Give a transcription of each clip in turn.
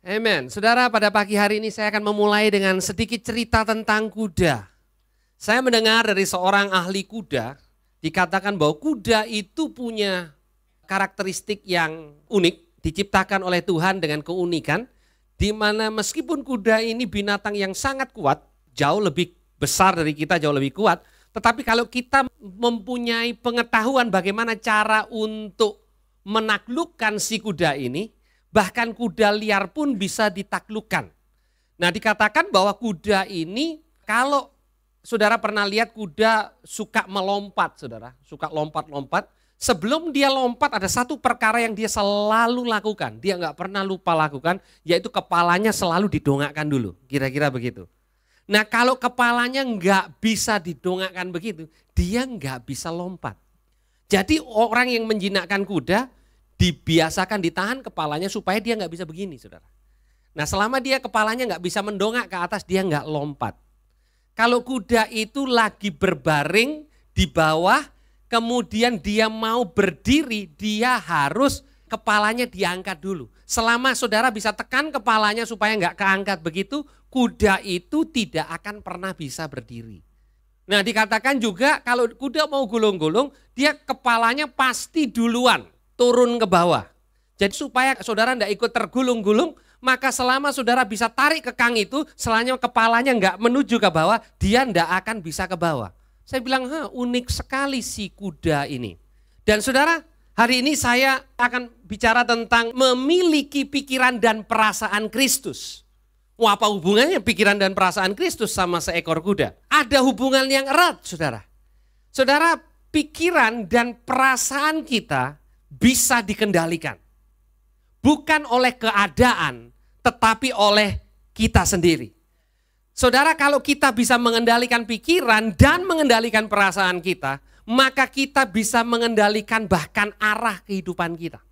Amen. Saudara, pada pagi hari ini saya akan memulai dengan sedikit cerita tentang kuda. Saya mendengar dari seorang ahli kuda, dikatakan bahwa kuda itu punya karakteristik yang unik, diciptakan oleh Tuhan dengan keunikan, di mana meskipun kuda ini binatang yang sangat kuat, jauh lebih besar dari kita, jauh lebih kuat, tetapi kalau kita mempunyai pengetahuan bagaimana cara untuk menaklukkan si kuda ini, bahkan kuda liar pun bisa ditaklukkan. Nah, dikatakan bahwa kuda ini, kalau saudara pernah lihat kuda suka melompat, saudara, suka lompat-lompat. Sebelum dia lompat ada satu perkara yang dia selalu lakukan, dia nggak pernah lupa lakukan, yaitu kepalanya selalu didongakkan dulu, kira-kira begitu. Nah, kalau kepalanya nggak bisa didongakkan begitu, dia nggak bisa lompat. Jadi orang yang menjinakkan kuda, dibiasakan ditahan kepalanya supaya dia nggak bisa begini, saudara. Nah, selama dia kepalanya nggak bisa mendongak ke atas, dia nggak lompat. Kalau kuda itu lagi berbaring di bawah, kemudian dia mau berdiri, dia harus kepalanya diangkat dulu. Selama saudara bisa tekan kepalanya supaya nggak keangkat begitu, kuda itu tidak akan pernah bisa berdiri. Nah, dikatakan juga kalau kuda mau gulung-gulung, dia kepalanya pasti duluan turun ke bawah. Jadi supaya saudara tidak ikut tergulung-gulung, maka selama saudara bisa tarik kekang itu, selama kepalanya nggak menuju ke bawah, dia tidak akan bisa ke bawah. Saya bilang, unik sekali si kuda ini. Dan saudara, hari ini saya akan bicara tentang memiliki pikiran dan perasaan Kristus. Wah, apa hubungannya pikiran dan perasaan Kristus sama seekor kuda? Ada hubungan yang erat, saudara. Saudara, pikiran dan perasaan kita bisa dikendalikan. Bukan oleh keadaan, tetapi oleh kita sendiri. Saudara, kalau kita bisa mengendalikan pikiran dan mengendalikan perasaan kita, maka kita bisa mengendalikan bahkan arah kehidupan kita.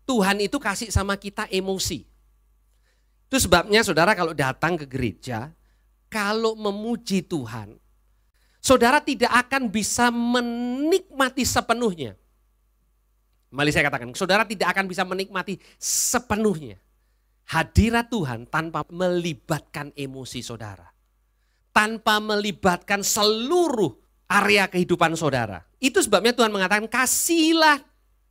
Tuhan itu kasih sama kita emosi. Itu sebabnya saudara kalau datang ke gereja, kalau memuji Tuhan, saudara tidak akan bisa menikmati sepenuhnya. Kembali saya katakan, saudara tidak akan bisa menikmati sepenuhnya hadirat Tuhan tanpa melibatkan emosi saudara. Tanpa melibatkan seluruh area kehidupan saudara. Itu sebabnya Tuhan mengatakan, kasihilah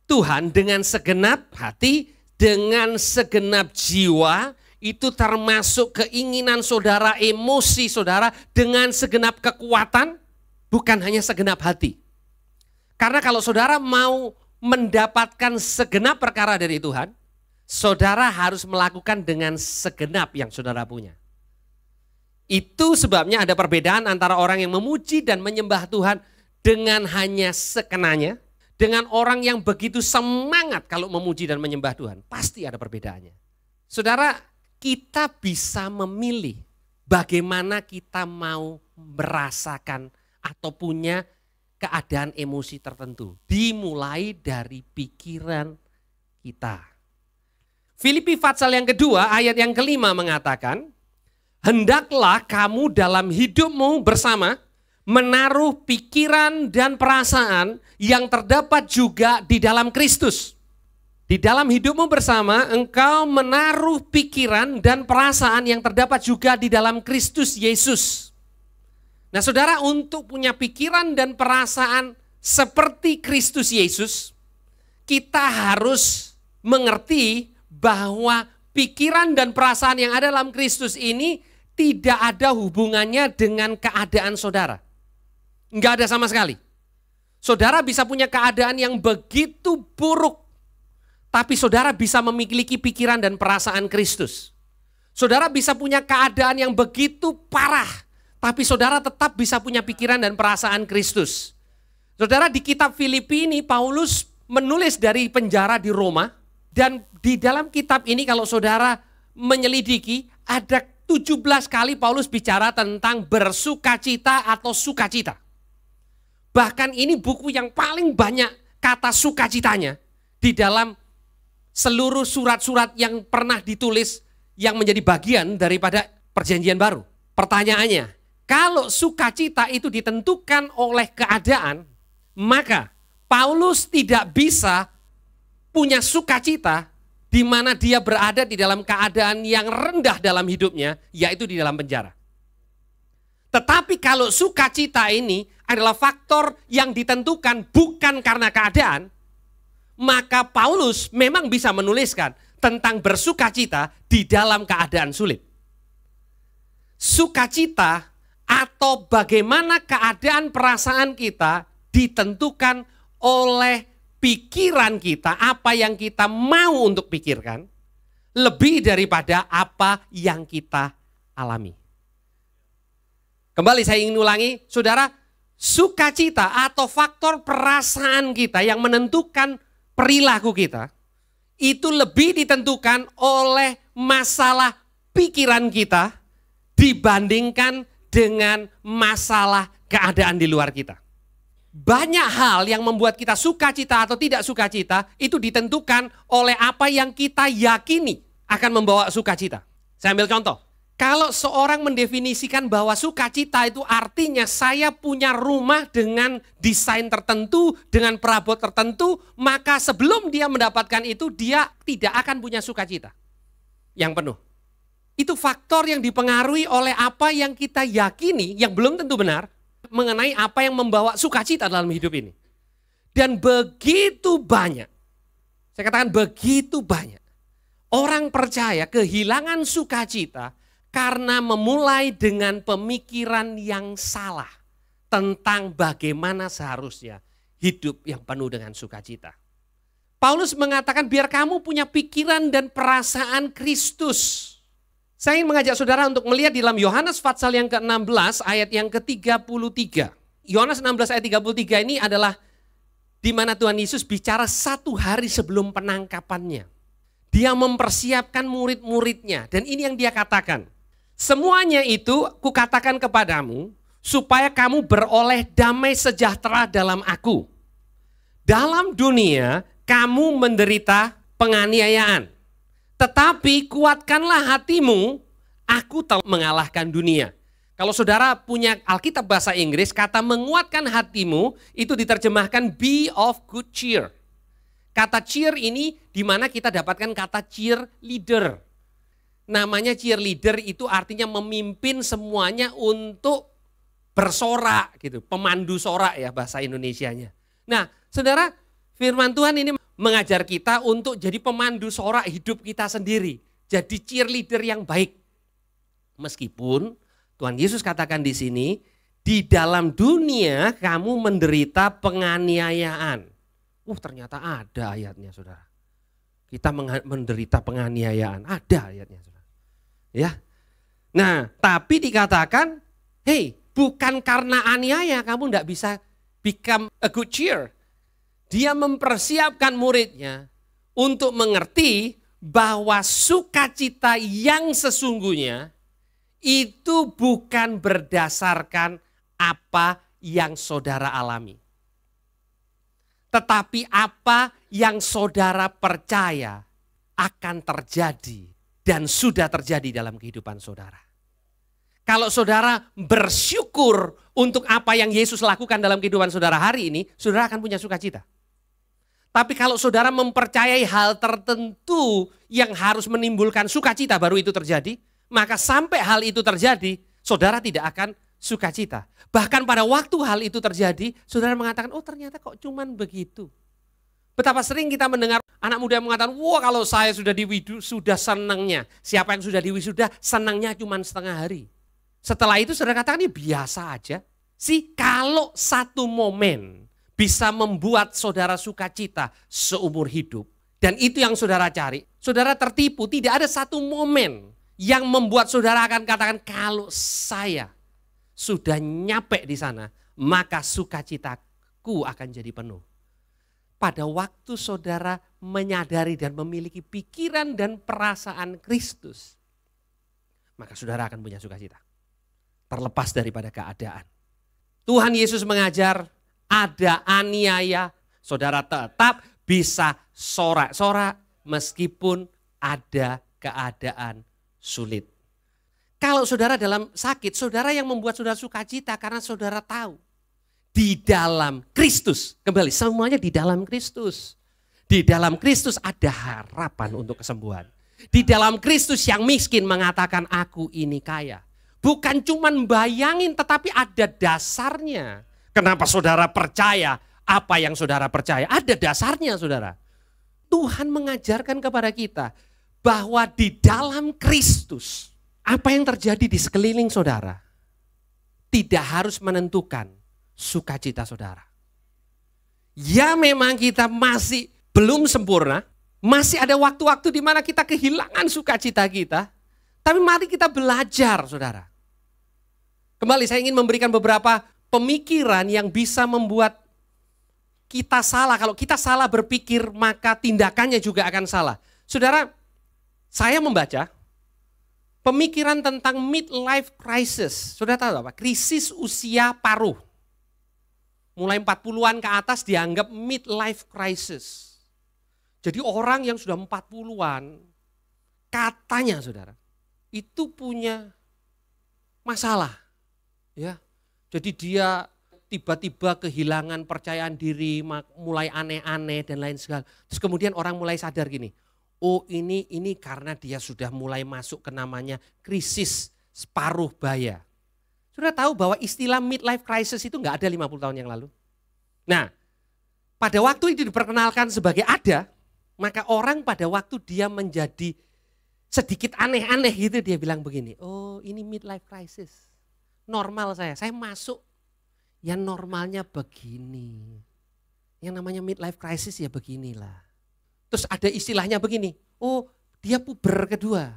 Tuhan dengan segenap hati, dengan segenap jiwa, itu termasuk keinginan saudara, emosi saudara, dengan segenap kekuatan, bukan hanya segenap hati. Karena kalau saudara mau mendapatkan segenap perkara dari Tuhan, saudara harus melakukan dengan segenap yang saudara punya. Itu sebabnya ada perbedaan antara orang yang memuji dan menyembah Tuhan dengan hanya sekenanya, dengan orang yang begitu semangat kalau memuji dan menyembah Tuhan. Pasti ada perbedaannya. Saudara, kita bisa memilih bagaimana kita mau merasakan atau punya keadaan emosi tertentu. Dimulai dari pikiran kita. Filipi pasal yang kedua ayat yang kelima mengatakan, hendaklah kamu dalam hidupmu bersama menaruh pikiran dan perasaan yang terdapat juga di dalam Kristus. Di dalam hidupmu bersama engkau menaruh pikiran dan perasaan yang terdapat juga di dalam Kristus Yesus. Nah, saudara, untuk punya pikiran dan perasaan seperti Kristus Yesus, kita harus mengerti bahwa pikiran dan perasaan yang ada dalam Kristus ini tidak ada hubungannya dengan keadaan saudara. Enggak ada sama sekali. Saudara bisa punya keadaan yang begitu buruk, tapi saudara bisa memiliki pikiran dan perasaan Kristus. Saudara bisa punya keadaan yang begitu parah, tapi saudara tetap bisa punya pikiran dan perasaan Kristus. Saudara, di kitab Filipi ini Paulus menulis dari penjara di Roma. Dan di dalam kitab ini kalau saudara menyelidiki, ada 17 kali Paulus bicara tentang bersukacita atau sukacita. Bahkan ini buku yang paling banyak kata sukacitanya di dalam seluruh surat-surat yang pernah ditulis yang menjadi bagian daripada perjanjian baru. Pertanyaannya, kalau sukacita itu ditentukan oleh keadaan, maka Paulus tidak bisa punya sukacita di mana dia berada di dalam keadaan yang rendah dalam hidupnya, yaitu di dalam penjara. Tetapi kalau sukacita ini adalah faktor yang ditentukan bukan karena keadaan, maka Paulus memang bisa menuliskan tentang bersukacita di dalam keadaan sulit. Sukacita atau bagaimana keadaan perasaan kita ditentukan oleh pikiran kita, apa yang kita mau untuk pikirkan, lebih daripada apa yang kita alami. Kembali saya ingin ulangi, saudara, sukacita atau faktor perasaan kita yang menentukan perilaku kita, itu lebih ditentukan oleh masalah pikiran kita dibandingkan dengan masalah keadaan di luar kita. Banyak hal yang membuat kita sukacita atau tidak sukacita itu ditentukan oleh apa yang kita yakini akan membawa sukacita. Saya ambil contoh. Kalau seorang mendefinisikan bahwa sukacita itu artinya saya punya rumah dengan desain tertentu, dengan perabot tertentu, maka sebelum dia mendapatkan itu dia tidak akan punya sukacita yang penuh. Itu faktor yang dipengaruhi oleh apa yang kita yakini yang belum tentu benar mengenai apa yang membawa sukacita dalam hidup ini. Dan begitu banyak, saya katakan begitu banyak, orang percaya kehilangan sukacita karena memulai dengan pemikiran yang salah tentang bagaimana seharusnya hidup yang penuh dengan sukacita. Paulus mengatakan biar kamu punya pikiran dan perasaan Kristus. Saya ingin mengajak saudara untuk melihat di dalam Yohanes pasal yang ke-16 ayat yang ke-33. Yohanes 16 ayat 33 ini adalah di mana Tuhan Yesus bicara 1 hari sebelum penangkapannya. Dia mempersiapkan murid-muridnya dan ini yang dia katakan. Semuanya itu kukatakan kepadamu supaya kamu beroleh damai sejahtera dalam aku. Dalam dunia kamu menderita penganiayaan. Tetapi kuatkanlah hatimu, aku telah mengalahkan dunia. Kalau saudara punya Alkitab bahasa Inggris, kata menguatkan hatimu itu diterjemahkan be of good cheer. Kata cheer ini di mana kita dapatkan kata cheerleader. Namanya cheerleader itu artinya memimpin semuanya untuk bersorak gitu, pemandu sorak ya bahasa Indonesianya. Nah, saudara, firman Tuhan ini mengajar kita untuk jadi pemandu sorak hidup kita sendiri. Jadi cheerleader yang baik. Meskipun Tuhan Yesus katakan di sini, di dalam dunia kamu menderita penganiayaan. Ternyata ada ayatnya saudara. Kita menderita penganiayaan. Ada ayatnya saudara. Ya. Nah, tapi dikatakan, hey, bukan karena aniaya kamu tidak bisa become a good cheer. Dia mempersiapkan muridnya untuk mengerti bahwa sukacita yang sesungguhnya itu bukan berdasarkan apa yang saudara alami. Tetapi apa yang saudara percaya akan terjadi dan sudah terjadi dalam kehidupan saudara. Kalau saudara bersyukur untuk apa yang Yesus lakukan dalam kehidupan saudara hari ini, saudara akan punya sukacita. Tapi kalau saudara mempercayai hal tertentu yang harus menimbulkan sukacita baru itu terjadi, maka sampai hal itu terjadi, saudara tidak akan sukacita. Bahkan pada waktu hal itu terjadi, saudara mengatakan, oh ternyata kok cuman begitu. Betapa sering kita mendengar anak muda yang mengatakan, wah kalau saya sudah sudah senangnya. Siapa yang sudah diwisuda, senangnya cuman setengah hari. Setelah itu saudara katakan, ini biasa aja. Kalau satu momen bisa membuat saudara sukacita seumur hidup. Dan itu yang saudara cari. Saudara tertipu, tidak ada satu momen yang membuat saudara akan katakan, kalau saya sudah nyampe di sana, maka sukacitaku akan jadi penuh. Pada waktu saudara menyadari dan memiliki pikiran dan perasaan Kristus, maka saudara akan punya sukacita. Terlepas daripada keadaan. Tuhan Yesus mengajar, ada aniaya, saudara tetap bisa sorak-sorak meskipun ada keadaan sulit. Kalau saudara dalam sakit, saudara yang membuat saudara sukacita karena saudara tahu di dalam Kristus. Kembali, semuanya di dalam Kristus. Di dalam Kristus ada harapan untuk kesembuhan. Di dalam Kristus yang miskin mengatakan aku ini kaya. Bukan cuman bayangin tetapi ada dasarnya. Kenapa saudara percaya apa yang saudara percaya? Ada dasarnya saudara. Tuhan mengajarkan kepada kita bahwa di dalam Kristus apa yang terjadi di sekeliling saudara tidak harus menentukan sukacita saudara. Ya memang kita masih belum sempurna, masih ada waktu-waktu di mana kita kehilangan sukacita kita, tapi mari kita belajar saudara. Kembali saya ingin memberikan beberapa pemikiran yang bisa membuat kita salah. Kalau kita salah berpikir maka tindakannya juga akan salah. Saudara, saya membaca pemikiran tentang midlife crisis. Saudara tahu apa? Krisis usia paruh. Mulai 40-an ke atas dianggap midlife crisis. Jadi orang yang sudah 40-an katanya saudara itu punya masalah. Ya. Jadi dia tiba-tiba kehilangan percayaan diri, mulai aneh-aneh dan lain segala. Terus kemudian orang mulai sadar gini, oh ini karena dia sudah mulai masuk ke namanya krisis separuh baya. Sudah tahu bahwa istilah midlife crisis itu enggak ada 50 tahun yang lalu. Nah, pada waktu itu diperkenalkan sebagai ada, maka orang pada waktu dia menjadi sedikit aneh-aneh gitu dia bilang begini, oh ini midlife crisis. Normal saya masuk yang normalnya begini. Yang namanya midlife crisis ya beginilah. Terus ada istilahnya begini, oh dia puber kedua.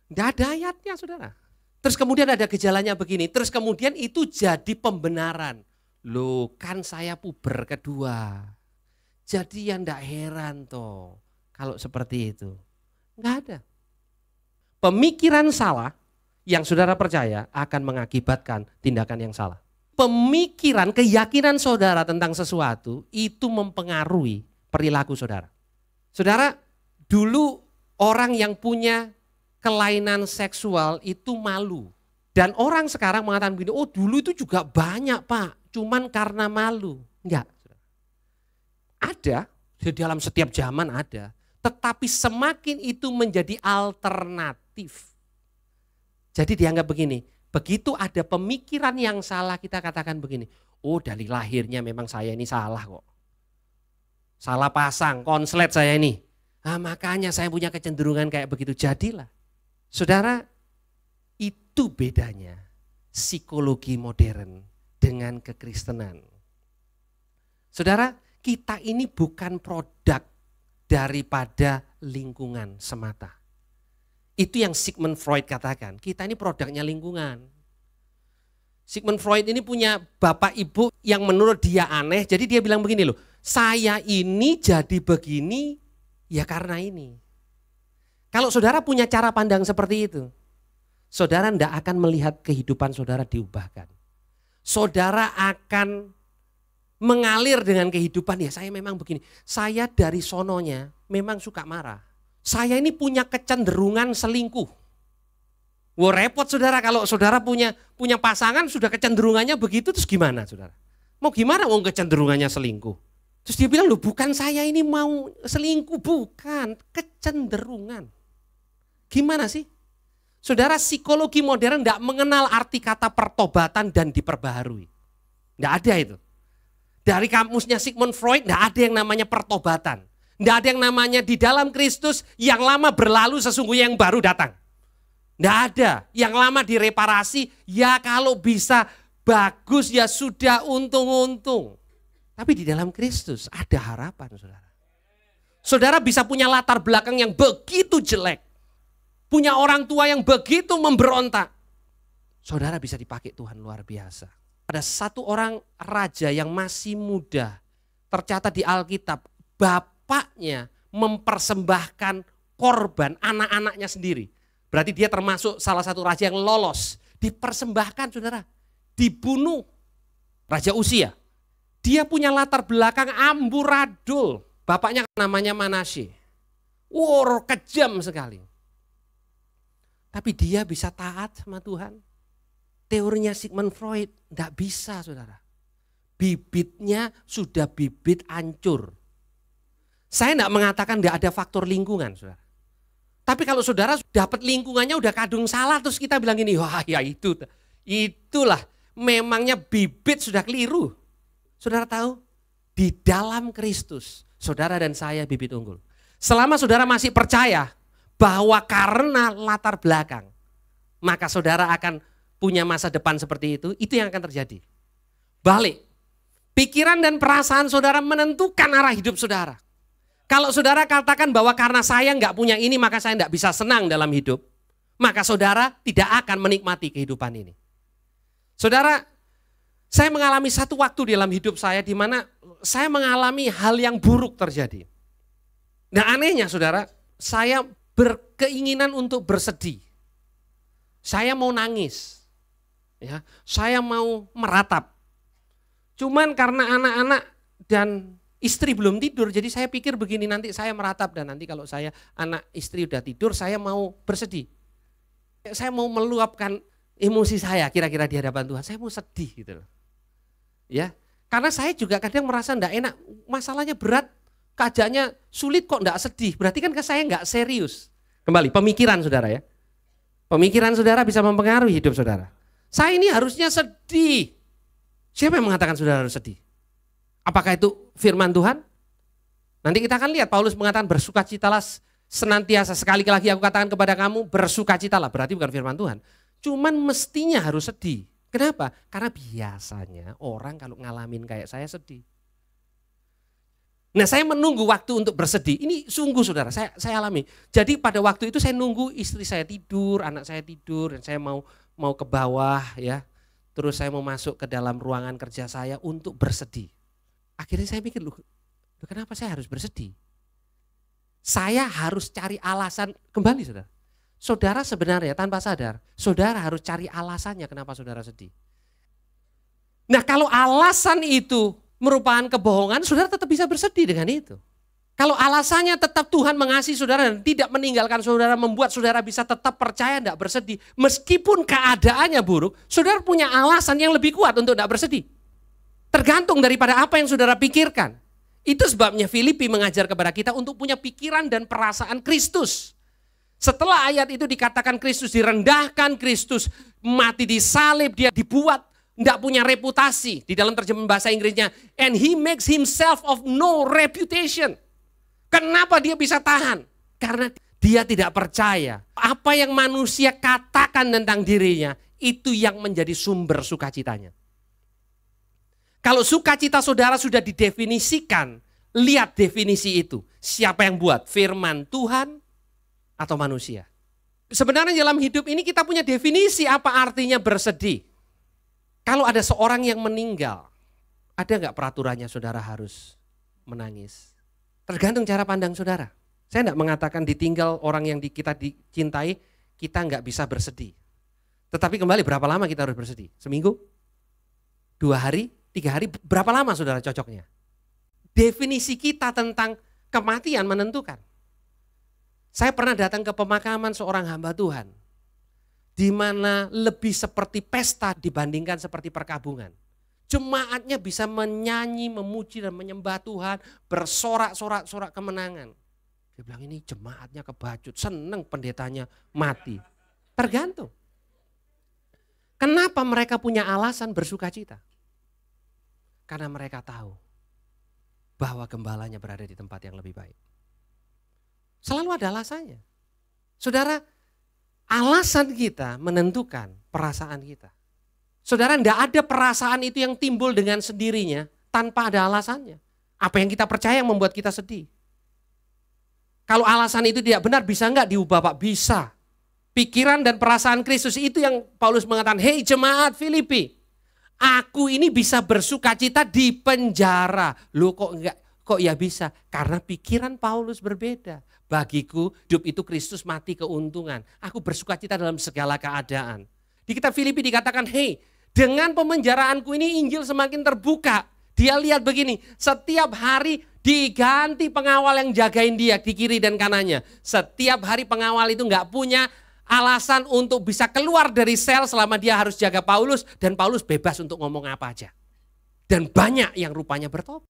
Tidak ada ayatnya saudara. Terus kemudian ada gejalanya begini, terus kemudian itu jadi pembenaran. Loh kan saya puber kedua. Jadi ya enggak heran toh kalau seperti itu. Enggak ada. Pemikiran salah yang saudara percaya akan mengakibatkan tindakan yang salah. Pemikiran, keyakinan saudara tentang sesuatu itu mempengaruhi perilaku saudara. Saudara, dulu orang yang punya kelainan seksual itu malu. Dan orang sekarang mengatakan begini, oh dulu itu juga banyak Pak, cuman karena malu. Enggak. Ada, di dalam setiap zaman ada. Tetapi semakin itu menjadi alternatif. Jadi dianggap begini, begitu ada pemikiran yang salah kita katakan begini, oh dari lahirnya memang saya ini salah kok. Salah pasang, konslet saya ini. Nah, makanya saya punya kecenderungan kayak begitu, jadilah. Saudara, itu bedanya psikologi modern dengan kekristenan. Saudara, kita ini bukan produk daripada lingkungan semata. Itu yang Sigmund Freud katakan, kita ini produknya lingkungan. Sigmund Freud ini punya bapak ibu yang menurut dia aneh, jadi dia bilang begini loh, saya ini jadi begini ya karena ini. Kalau saudara punya cara pandang seperti itu, saudara tidak akan melihat kehidupan saudara diubahkan. Saudara akan mengalir dengan kehidupan, ya saya memang begini. Saya dari sononya memang suka marah. Saya ini punya kecenderungan selingkuh. Wah repot saudara kalau saudara punya pasangan sudah kecenderungannya begitu, terus gimana saudara? Mau gimana kecenderungannya selingkuh? Terus dia bilang, loh bukan saya ini mau selingkuh, bukan, kecenderungan. Gimana sih? Saudara, psikologi modern tidak mengenal arti kata pertobatan dan diperbaharui. Tidak ada itu. Dari kamusnya Sigmund Freud tidak ada yang namanya pertobatan. Tidak ada yang namanya di dalam Kristus yang lama berlalu sesungguhnya yang baru datang. Tidak ada. Yang lama direparasi, ya kalau bisa bagus ya sudah untung-untung. Tapi di dalam Kristus ada harapan saudara. Saudara bisa punya latar belakang yang begitu jelek. Punya orang tua yang begitu memberontak. Saudara bisa dipakai Tuhan luar biasa. Ada satu orang raja yang masih muda. Tercatat di Alkitab. Bapaknya mempersembahkan korban anak-anaknya sendiri. Berarti dia termasuk salah satu raja yang lolos. Dipersembahkan saudara. Dibunuh. Raja Usia. Dia punya latar belakang amburadul. Bapaknya namanya Manasye. Kejam sekali. Tapi dia bisa taat sama Tuhan. Teorinya Sigmund Freud tidak bisa saudara. Bibitnya sudah bibit hancur. Saya enggak mengatakan enggak ada faktor lingkungan, saudara. Tapi kalau saudara dapat lingkungannya udah kadung salah, terus kita bilang gini, wah ya itulah memangnya bibit sudah keliru. Saudara tahu, di dalam Kristus, saudara dan saya bibit unggul. Selama saudara masih percaya bahwa karena latar belakang, maka saudara akan punya masa depan seperti itu yang akan terjadi. Balik, pikiran dan perasaan saudara menentukan arah hidup saudara. Kalau saudara katakan bahwa karena saya nggak punya ini maka saya nggak bisa senang dalam hidup, maka saudara tidak akan menikmati kehidupan ini. Saudara, saya mengalami satu waktu dalam hidup saya di mana saya mengalami hal yang buruk terjadi. Nah anehnya saudara, saya berkeinginan untuk bersedih. Saya mau nangis, ya, saya mau meratap. Cuman karena anak-anak dan istri belum tidur, jadi saya pikir begini, nanti saya meratap dan nanti kalau saya anak istri udah tidur, saya mau bersedih. Saya mau meluapkan emosi saya kira-kira di hadapan Tuhan, saya mau sedih gitu loh. Ya, karena saya juga kadang merasa enggak enak, masalahnya berat, keadaannya sulit kok enggak sedih, berarti kan saya enggak serius. Kembali, pemikiran saudara ya. Pemikiran saudara bisa mempengaruhi hidup saudara. Saya ini harusnya sedih. Siapa yang mengatakan saudara harus sedih? Apakah itu firman Tuhan? Nanti kita akan lihat Paulus mengatakan bersukacitalah senantiasa. Sekali lagi aku katakan kepada kamu bersukacitalah. Berarti bukan firman Tuhan. Cuman mestinya harus sedih. Kenapa? Karena biasanya orang kalau ngalamin kayak saya sedih. Nah saya menunggu waktu untuk bersedih. Ini sungguh saudara, saya alami. Jadi pada waktu itu saya nunggu istri saya tidur, anak saya tidur. Dan saya mau ke bawah ya. Terus saya mau masuk ke dalam ruangan kerja saya untuk bersedih. Akhirnya saya mikir, loh kenapa saya harus bersedih? Saya harus cari alasan, kembali saudara. Saudara sebenarnya tanpa sadar, saudara harus cari alasannya kenapa saudara sedih. Nah kalau alasan itu merupakan kebohongan, saudara tetap bisa bersedih dengan itu. Kalau alasannya tetap Tuhan mengasihi saudara dan tidak meninggalkan saudara, membuat saudara bisa tetap percaya tidak bersedih. Meskipun keadaannya buruk, saudara punya alasan yang lebih kuat untuk tidak bersedih. Tergantung daripada apa yang saudara pikirkan. Itu sebabnya Filipi mengajar kepada kita untuk punya pikiran dan perasaan Kristus. Setelah ayat itu dikatakan Kristus direndahkan, Kristus mati di salib, dia dibuat tidak punya reputasi. Di dalam terjemahan bahasa Inggrisnya, and he makes himself of no reputation. Kenapa dia bisa tahan? Karena dia tidak percaya. Apa yang manusia katakan tentang dirinya, itu yang menjadi sumber sukacitanya. Kalau sukacita saudara sudah didefinisikan, lihat definisi itu. Siapa yang buat? Firman Tuhan atau manusia? Sebenarnya dalam hidup ini kita punya definisi apa artinya bersedih. Kalau ada seorang yang meninggal, ada nggak peraturannya saudara harus menangis? Tergantung cara pandang saudara. Saya nggak mengatakan ditinggal orang yang kita dicintai, kita nggak bisa bersedih. Tetapi kembali berapa lama kita harus bersedih? Seminggu? 2 hari? 3 hari, berapa lama saudara cocoknya? Definisi kita tentang kematian menentukan. Saya pernah datang ke pemakaman seorang hamba Tuhan, di mana lebih seperti pesta dibandingkan seperti perkabungan. Jemaatnya bisa menyanyi, memuji dan menyembah Tuhan, bersorak-sorak kemenangan. Dia bilang ini jemaatnya kebacut, seneng pendetanya mati. Tergantung. Kenapa mereka punya alasan bersukacita? Karena mereka tahu bahwa gembalanya berada di tempat yang lebih baik. Selalu ada alasannya. Saudara, alasan kita menentukan perasaan kita. Saudara, tidak ada perasaan itu yang timbul dengan sendirinya tanpa ada alasannya. Apa yang kita percaya yang membuat kita sedih. Kalau alasan itu tidak benar, bisa enggak diubah Pak? Bisa. Pikiran dan perasaan Kristus itu yang Paulus mengatakan, hei jemaat Filipi, aku ini bisa bersukacita di penjara. Loh kok enggak? Kok ya bisa? Karena pikiran Paulus berbeda. Bagiku hidup itu Kristus, mati keuntungan. Aku bersukacita dalam segala keadaan. Di kitab Filipi dikatakan, hei dengan pemenjaraanku ini Injil semakin terbuka. Dia lihat begini, setiap hari diganti pengawal yang jagain dia di kiri dan kanannya. Setiap hari pengawal itu enggak punya alasan untuk bisa keluar dari sel selama dia harus jaga Paulus. Dan Paulus bebas untuk ngomong apa aja. Dan banyak yang rupanya bertobat.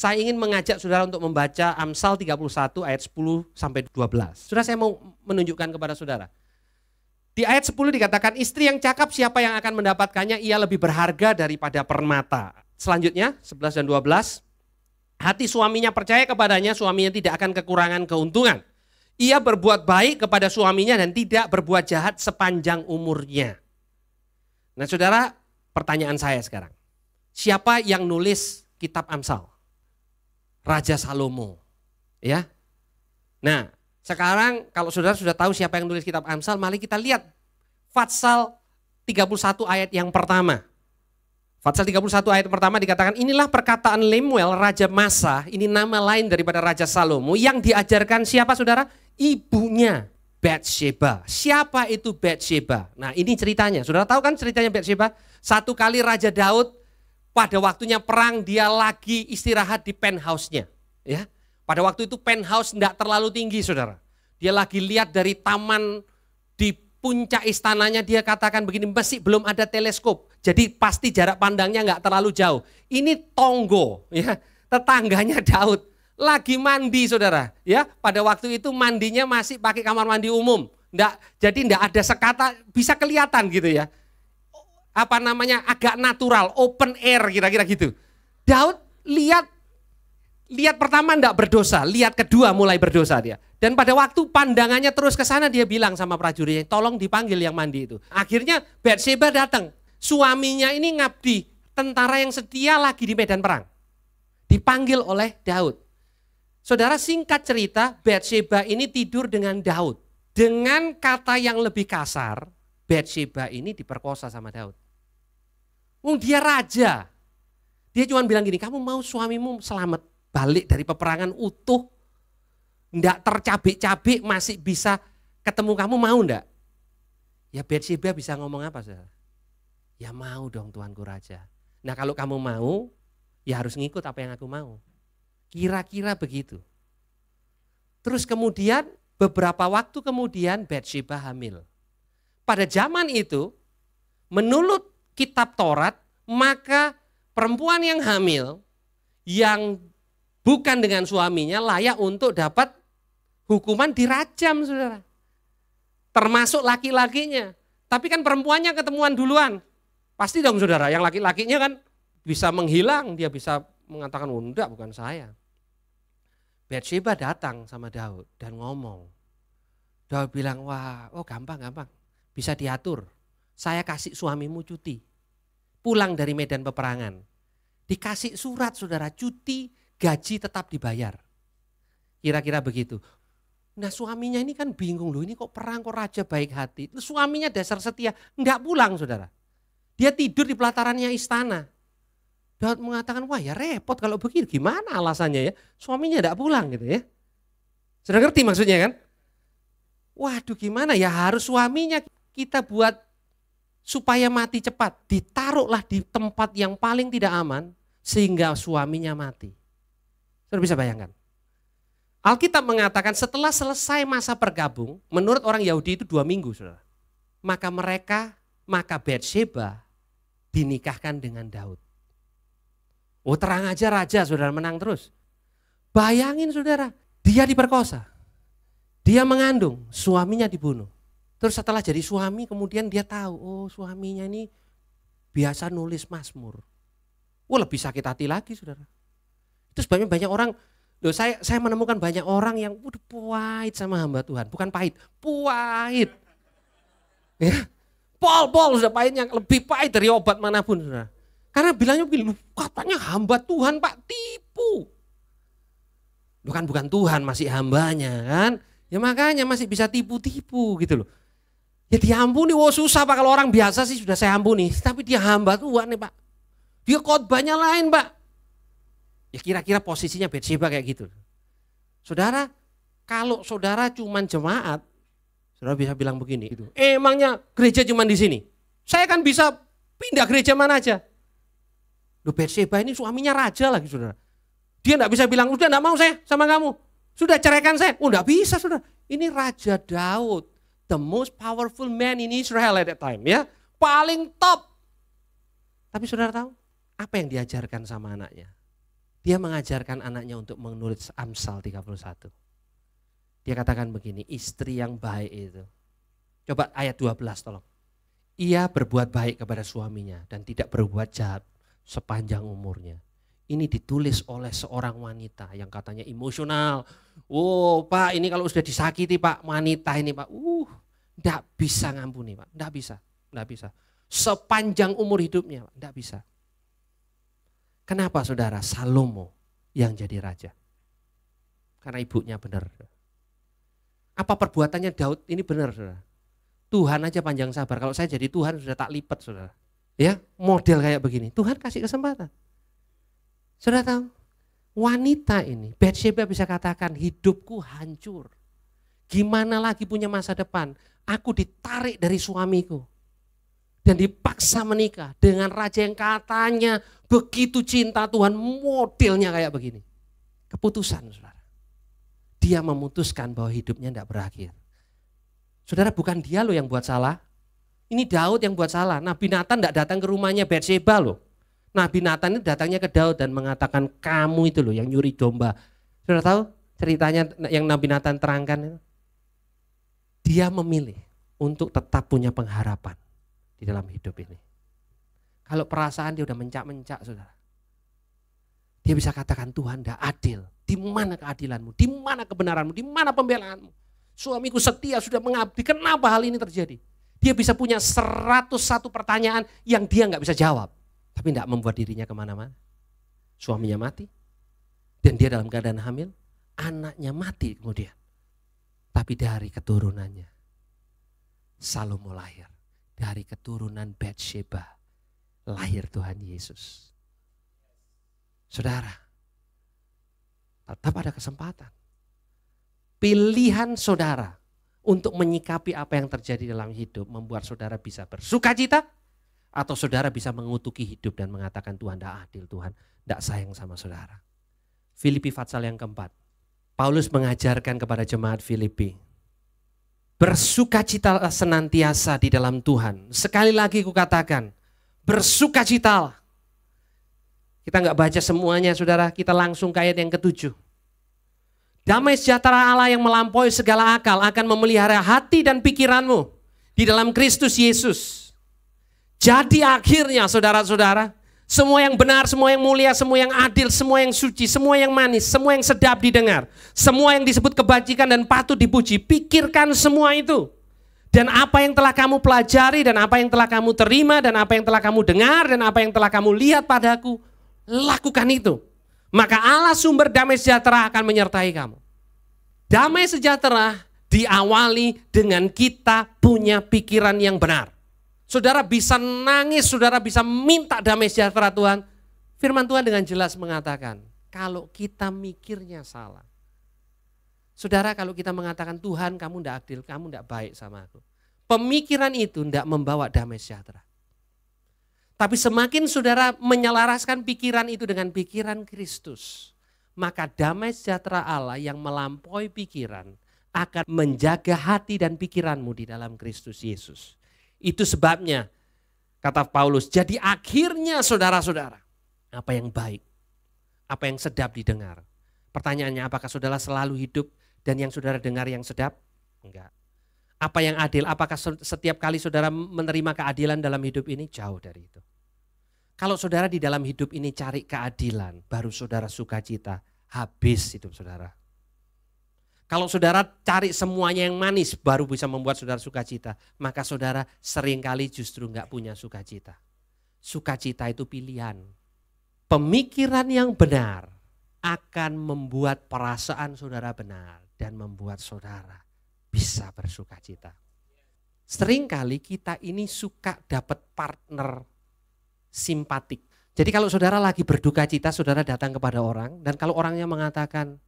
Saya ingin mengajak saudara untuk membaca Amsal 31 ayat 10 sampai 12. Saudara, saya mau menunjukkan kepada saudara. Di ayat 10 dikatakan, istri yang cakap siapa yang akan mendapatkannya, ia lebih berharga daripada permata. Selanjutnya 11 dan 12, hati suaminya percaya kepadanya, suaminya tidak akan kekurangan keuntungan. Ia berbuat baik kepada suaminya dan tidak berbuat jahat sepanjang umurnya. Nah saudara, pertanyaan saya sekarang. Siapa yang nulis kitab Amsal? Raja Salomo. Ya. Nah, sekarang kalau saudara sudah tahu siapa yang nulis kitab Amsal, mari kita lihat Fatsal 31 ayat yang pertama. Fatsal 31 ayat pertama dikatakan, inilah perkataan Lemuel, Raja Masa, ini nama lain daripada Raja Salomo, yang diajarkan siapa saudara? Ibunya Batsheba. Siapa itu Batsheba? Nah ini ceritanya, saudara tahu kan ceritanya Batsheba? Satu kali Raja Daud pada waktunya perang dia lagi istirahat di penthouse-nya. Ya. Pada waktu itu penthouse tidak terlalu tinggi saudara. Dia lagi lihat dari taman di puncak istananya, dia katakan begini, masih belum ada teleskop. Jadi pasti jarak pandangnya nggak terlalu jauh. Ini tonggo, ya, tetangganya Daud lagi mandi saudara. Ya, pada waktu itu mandinya masih pakai kamar mandi umum. Jadi nggak ada sekata, bisa kelihatan gitu ya. Apa namanya, agak natural, open air kira-kira gitu. Daud lihat pertama enggak berdosa, lihat kedua mulai berdosa dia. Dan pada waktu pandangannya terus ke sana, dia bilang sama prajuritnya, tolong dipanggil yang mandi itu. Akhirnya Batsheba datang, suaminya ini ngabdi, tentara yang setia lagi di medan perang. Dipanggil oleh Daud. Saudara, singkat cerita, Batsheba ini tidur dengan Daud. Dengan kata yang lebih kasar, Batsheba ini diperkosa sama Daud. Dia raja. Dia cuma bilang gini, kamu mau suamimu selamat balik dari peperangan utuh, ndak tercabik-cabik, masih bisa ketemu kamu, mau ndak? Ya Batsheba bisa ngomong apa saudara? Ya mau dong tuanku raja. Nah kalau kamu mau, ya harus ngikut apa yang aku mau. Kira-kira begitu. Terus kemudian beberapa waktu kemudian Batsheba hamil. Pada zaman itu, menurut kitab Taurat, maka perempuan yang hamil, yang bukan dengan suaminya layak untuk dapat hukuman dirajam saudara. Termasuk laki-lakinya. Tapi kan perempuannya ketemuan duluan. Pasti dong saudara, yang laki-lakinya kan bisa menghilang, dia bisa mengatakan, enggak bukan saya. Batsheba datang sama Daud dan ngomong. Daud bilang, wah gampang, bisa diatur. Saya kasih suamimu cuti, pulang dari medan peperangan. Dikasih surat saudara, cuti, gaji tetap dibayar. Kira-kira begitu. Nah suaminya ini kan bingung loh, ini kok perang kok raja baik hati. Suaminya dasar setia, enggak pulang saudara. Dia tidur di pelatarannya istana. Daud mengatakan, wah ya repot kalau begitu, gimana alasannya ya? Suaminya enggak pulang gitu ya. Sudah ngerti maksudnya kan? Waduh gimana ya, harus suaminya kita buat supaya mati cepat. Ditaruhlah di tempat yang paling tidak aman sehingga suaminya mati. Sudah bisa bayangkan? Alkitab mengatakan setelah selesai masa bergabung, menurut orang Yahudi itu 2 minggu saudara. Maka Batsheba dinikahkan dengan Daud. Oh terang aja raja saudara, menang terus. Bayangin saudara, dia diperkosa. Dia mengandung, suaminya dibunuh. Terus setelah jadi suami kemudian dia tahu, oh suaminya ini biasa nulis mazmur. Lebih sakit hati lagi saudara. Itu sebabnya banyak orang, loh saya menemukan banyak orang yang udah pahit sama hamba Tuhan. Bukan pahit, pahit. Ya, pol sudah pahitnya, lebih pahit dari obat manapun saudara. Karena bilangnya begini, katanya hamba Tuhan Pak, tipu. Bukan Tuhan, masih hambanya kan. Ya makanya masih bisa tipu-tipu gitu loh. Ya diampuni, susah Pak, kalau orang biasa sih sudah saya ampuni. Tapi dia hamba Tuhan nih Pak. Dia khotbahnya lain Pak. Ya kira-kira posisinya Batsheba kayak gitu. Saudara, kalau saudara cuman jemaat, saudara bisa bilang begini. Gitu. Emangnya gereja cuman di sini? Saya kan bisa pindah gereja mana aja. Loh Batsheba ini suaminya raja lagi saudara. Dia enggak bisa bilang, udah enggak mau saya sama kamu. Sudah ceraikan saya. Enggak bisa saudara. Ini Raja Daud. The most powerful man in Israel at that time. Ya, paling top. Tapi saudara tahu apa yang diajarkan sama anaknya? Dia mengajarkan anaknya untuk menulis Amsal 31. Dia katakan begini, istri yang baik itu. Coba ayat 12 tolong. Ia berbuat baik kepada suaminya dan tidak berbuat jahat sepanjang umurnya. Ini ditulis oleh seorang wanita yang katanya emosional. Oh Pak, ini kalau sudah disakiti Pak, wanita ini Pak. Enggak bisa ngampuni Pak, enggak bisa. Sepanjang umur hidupnya Pak, enggak bisa. Kenapa saudara? Salomo yang jadi raja. Karena ibunya benar. Apa perbuatannya Daud ini benar saudara? Tuhan aja panjang sabar. Kalau saya jadi Tuhan sudah tak lipat saudara. Ya, model kayak begini. Tuhan kasih kesempatan. Saudara tahu, wanita ini, Batsheba bisa katakan hidupku hancur. Gimana lagi punya masa depan? Aku ditarik dari suamiku. Dan dipaksa menikah dengan raja yang katanya begitu cinta Tuhan, modelnya kayak begini. Keputusan saudara. Dia memutuskan bahwa hidupnya tidak berakhir. Saudara, bukan dia loh yang buat salah. Ini Daud yang buat salah. Nabi Nathan tidak datang ke rumahnya Batsheba loh. Nabi Nathan ini datangnya ke Daud dan mengatakan kamu itu loh yang nyuri domba. Saudara tahu ceritanya yang Nabi Nathan terangkan itu? Dia memilih untuk tetap punya pengharapan di dalam hidup ini. Kalau perasaan dia udah mencak-mencak saudara. Dia bisa katakan Tuhan tidak adil. Di mana keadilanmu? Di mana kebenaranmu? Di mana pembelaanmu? Suamiku setia sudah mengabdi. Kenapa hal ini terjadi? Dia bisa punya 101 pertanyaan yang dia nggak bisa jawab. Tapi tidak membuat dirinya kemana-mana. Suaminya mati. Dan dia dalam keadaan hamil. Anaknya mati kemudian. Tapi dari keturunannya. Salomo lahir. Dari keturunan Batsheba. Lahir Tuhan Yesus. Saudara. Tetap ada kesempatan. Pilihan saudara. Untuk menyikapi apa yang terjadi dalam hidup. Membuat saudara bisa bersuka cita. Atau saudara bisa mengutuki hidup dan mengatakan Tuhan tidak adil, Tuhan tidak sayang sama saudara. Filipi pasal yang keempat. Paulus mengajarkan kepada jemaat Filipi. Bersukacitalah senantiasa di dalam Tuhan. Sekali lagi kukatakan, bersukacitalah. Kita nggak baca semuanya saudara, kita langsung ke ayat yang ke-7. Damai sejahtera Allah yang melampaui segala akal akan memelihara hati dan pikiranmu di dalam Kristus Yesus. Jadi akhirnya saudara-saudara, semua yang benar, semua yang mulia, semua yang adil, semua yang suci, semua yang manis, semua yang sedap didengar, semua yang disebut kebajikan dan patut dipuji, pikirkan semua itu. Dan apa yang telah kamu pelajari, dan apa yang telah kamu terima, dan apa yang telah kamu dengar, dan apa yang telah kamu lihat padaku, lakukan itu. Maka Allah sumber damai sejahtera akan menyertai kamu. Damai sejahtera diawali dengan kita punya pikiran yang benar. Saudara bisa nangis, saudara bisa minta damai sejahtera Tuhan. Firman Tuhan dengan jelas mengatakan, kalau kita mikirnya salah. Saudara kalau kita mengatakan Tuhan kamu tidak adil, kamu tidak baik sama aku. Pemikiran itu tidak membawa damai sejahtera. Tapi semakin saudara menyelaraskan pikiran itu dengan pikiran Kristus. Maka damai sejahtera Allah yang melampaui pikiran akan menjaga hati dan pikiranmu di dalam Kristus Yesus. Itu sebabnya kata Paulus, jadi akhirnya saudara-saudara, apa yang baik, apa yang sedap didengar. Pertanyaannya apakah saudara selalu hidup dan yang saudara dengar yang sedap? Enggak. Apa yang adil, apakah setiap kali saudara menerima keadilan dalam hidup ini? Jauh dari itu. Kalau saudara di dalam hidup ini cari keadilan, baru saudara sukacita, habis hidup saudara. Kalau saudara cari semuanya yang manis baru bisa membuat saudara sukacita, maka saudara seringkali justru enggak punya sukacita. Sukacita itu pilihan. Pemikiran yang benar akan membuat perasaan saudara benar dan membuat saudara bisa bersukacita. Seringkali kita ini suka dapat partner simpatik. Jadi kalau saudara lagi berduka cita, saudara datang kepada orang dan kalau orangnya mengatakan,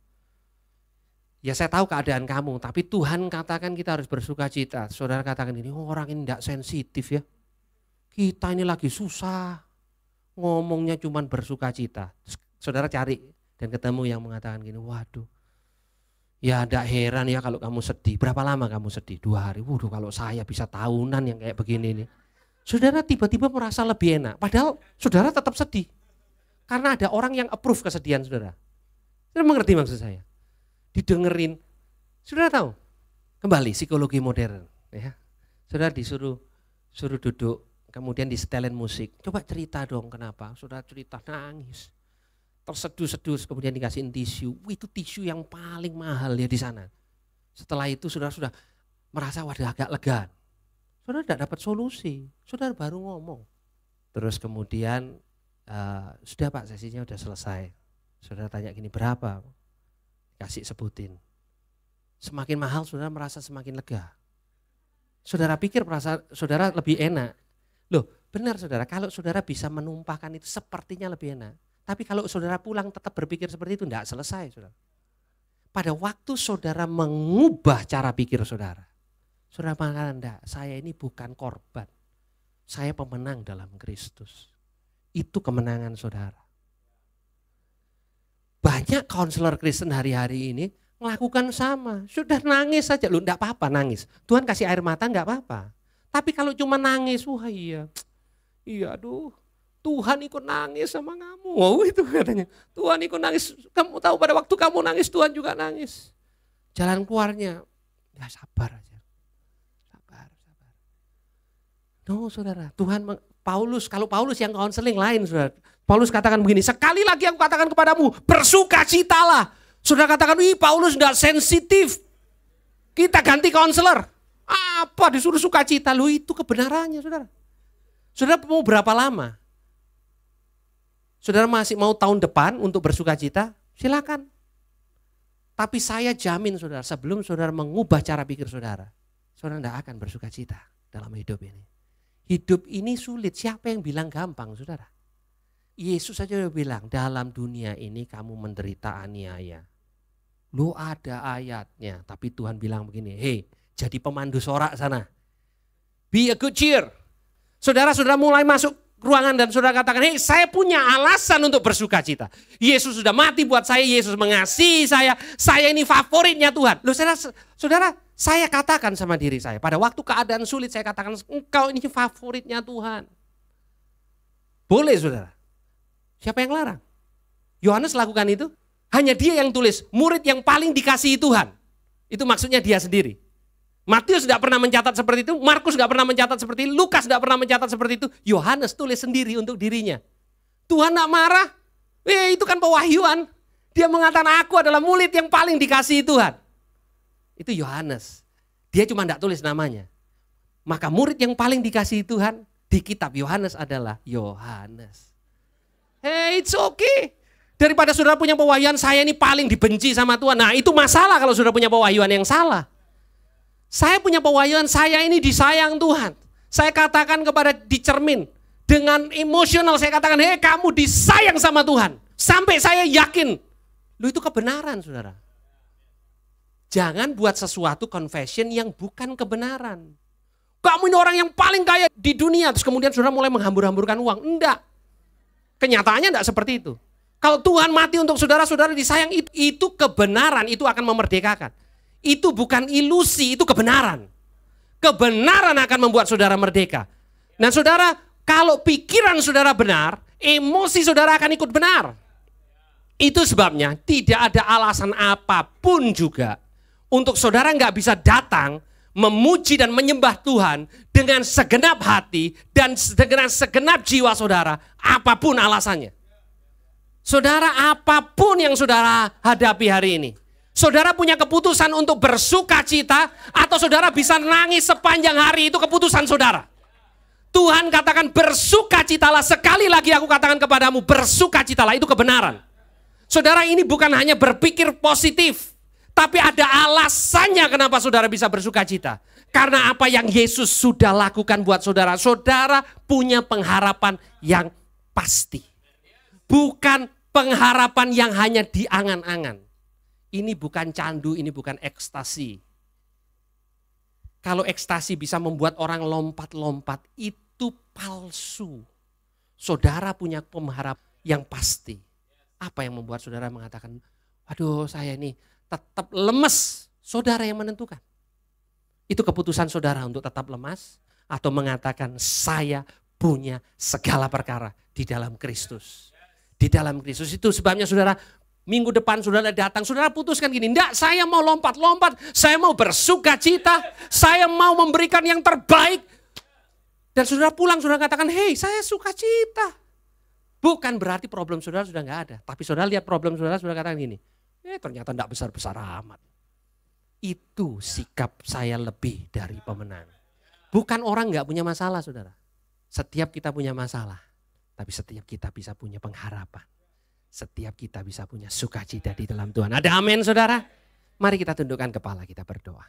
ya saya tahu keadaan kamu, tapi Tuhan katakan kita harus bersuka cita. Saudara katakan ini, oh, orang ini tidak sensitif ya. Kita ini lagi susah, ngomongnya cuma bersuka cita. Saudara cari dan ketemu yang mengatakan gini, waduh, ya tidak heran ya kalau kamu sedih. Berapa lama kamu sedih? 2 hari. Waduh, kalau saya bisa tahunan yang kayak begini nih. Saudara tiba-tiba merasa lebih enak, padahal saudara tetap sedih. Karena ada orang yang approve kesedihan saudara. Saudara mengerti maksud saya? Didengerin. Saudara tahu? Kembali psikologi modern. Ya. Saudara suruh duduk, kemudian disetelin musik. Coba cerita dong kenapa. Saudara cerita nangis. Terseduh-seduh, kemudian dikasihin tisu. Itu tisu yang paling mahal ya di sana. Setelah itu saudara sudah merasa wadah agak lega. Saudara tidak dapat solusi. Saudara baru ngomong. Terus kemudian sudah Pak, sesinya sudah selesai. Saudara tanya gini, berapa? Kasih sebutin. Semakin mahal saudara merasa semakin lega. Saudara pikir perasaan saudara lebih enak. Loh benar saudara, kalau saudara bisa menumpahkan itu sepertinya lebih enak. Tapi kalau saudara pulang tetap berpikir seperti itu tidak selesai saudara. Pada waktu saudara mengubah cara pikir saudara. Saudara mengatakan enggak, saya ini bukan korban. Saya pemenang dalam Kristus. Itu kemenangan saudara. Banyak konselor Kristen hari-hari ini melakukan sama. Sudah nangis saja. Loh enggak apa-apa nangis. Tuhan kasih air mata enggak apa-apa. Tapi kalau cuma nangis, wah iya aduh. Tuhan ikut nangis sama kamu. Wow itu katanya. Tuhan ikut nangis. Kamu tahu pada waktu kamu nangis Tuhan juga nangis. Jalan keluarnya, ya sabar aja. Sabar. No saudara, kalau Paulus yang konseling lain saudara. Paulus katakan begini, sekali lagi aku katakan kepadamu, bersukacitalah. Saudara katakan, Paulus enggak sensitif. Kita ganti konselor. Apa disuruh sukacita? Loh itu kebenarannya saudara. Saudara mau berapa lama? Saudara masih mau tahun depan untuk bersukacita? Silakan. Tapi saya jamin saudara, sebelum saudara mengubah cara pikir saudara tidak akan bersukacita dalam hidup ini. Hidup ini sulit, siapa yang bilang gampang saudara? Yesus saja udah bilang, dalam dunia ini kamu menderita aniaya. Lu ada ayatnya, tapi Tuhan bilang begini, hey jadi pemandu sorak sana. Be a good cheer. Saudara-saudara mulai masuk ruangan dan saudara katakan, hey saya punya alasan untuk bersukacita. Yesus sudah mati buat saya, Yesus mengasihi saya ini favoritnya Tuhan. Loh saudara, saya katakan sama diri saya, pada waktu keadaan sulit saya katakan, engkau ini favoritnya Tuhan. Boleh saudara. Siapa yang larang? Yohanes lakukan itu. Hanya dia yang tulis, murid yang paling dikasihi Tuhan. Itu maksudnya dia sendiri. Matius tidak pernah mencatat seperti itu, Markus tidak pernah mencatat seperti itu, Lukas tidak pernah mencatat seperti itu. Yohanes tulis sendiri untuk dirinya. Tuhan tidak marah, itu kan pewahyuan. Dia mengatakan aku adalah murid yang paling dikasihi Tuhan. Itu Yohanes. Dia cuma tidak tulis namanya. Maka murid yang paling dikasihi Tuhan di kitab Yohanes adalah Yohanes. Hey, it's okay. Daripada saudara punya pewahyuan, saya ini paling dibenci sama Tuhan. Nah itu masalah kalau saudara punya pewahyuan yang salah. Saya punya pewahyuan, saya ini disayang Tuhan. Saya katakan kepada dicermin. Dengan emosional saya katakan, hey kamu disayang sama Tuhan. Sampai saya yakin. Loh itu kebenaran saudara. Jangan buat sesuatu confession yang bukan kebenaran. Kamu ini orang yang paling kaya di dunia. Terus kemudian saudara mulai menghambur-hamburkan uang. Enggak. Kenyataannya enggak seperti itu. Kalau Tuhan mati untuk saudara-saudara disayang, itu kebenaran, itu akan memerdekakan. Itu bukan ilusi, itu kebenaran. Kebenaran akan membuat saudara merdeka. Nah saudara, kalau pikiran saudara benar, emosi saudara akan ikut benar. Itu sebabnya tidak ada alasan apapun juga untuk saudara nggak bisa datang memuji dan menyembah Tuhan dengan segenap hati dan dengan segenap jiwa saudara, apapun alasannya. Saudara, apapun yang saudara hadapi hari ini, saudara punya keputusan untuk bersuka cita atau saudara bisa nangis sepanjang hari, itu keputusan saudara. Tuhan katakan bersukacitalah, sekali lagi aku katakan kepadamu bersukacitalah, itu kebenaran. Saudara, ini bukan hanya berpikir positif, tapi ada alasannya kenapa saudara bisa bersukacita. Karena apa yang Yesus sudah lakukan buat saudara. Saudara punya pengharapan yang pasti. Bukan pengharapan yang hanya di angan-angan. Ini bukan candu, ini bukan ekstasi. Kalau ekstasi bisa membuat orang lompat-lompat, itu palsu. Saudara punya pengharapan yang pasti. Apa yang membuat saudara mengatakan, aduh saya ini tetap lemes? Saudara yang menentukan. Itu keputusan saudara untuk tetap lemas atau mengatakan saya punya segala perkara di dalam Kristus. di dalam Kristus. Itu sebabnya saudara, minggu depan saudara datang, saudara putuskan gini, enggak, saya mau lompat-lompat, saya mau bersuka cita, saya mau memberikan yang terbaik. Dan saudara pulang, saudara katakan, hei saya suka cita. Bukan berarti problem saudara sudah enggak ada. Tapi saudara lihat problem saudara, saudara katakan gini, ternyata enggak besar-besar amat. Itu sikap saya lebih dari pemenang. Bukan orang enggak punya masalah saudara. Setiap kita punya masalah. Tapi setiap kita bisa punya pengharapan. Setiap kita bisa punya sukacita di dalam Tuhan. Ada amin saudara? Mari kita tundukkan kepala, kita berdoa.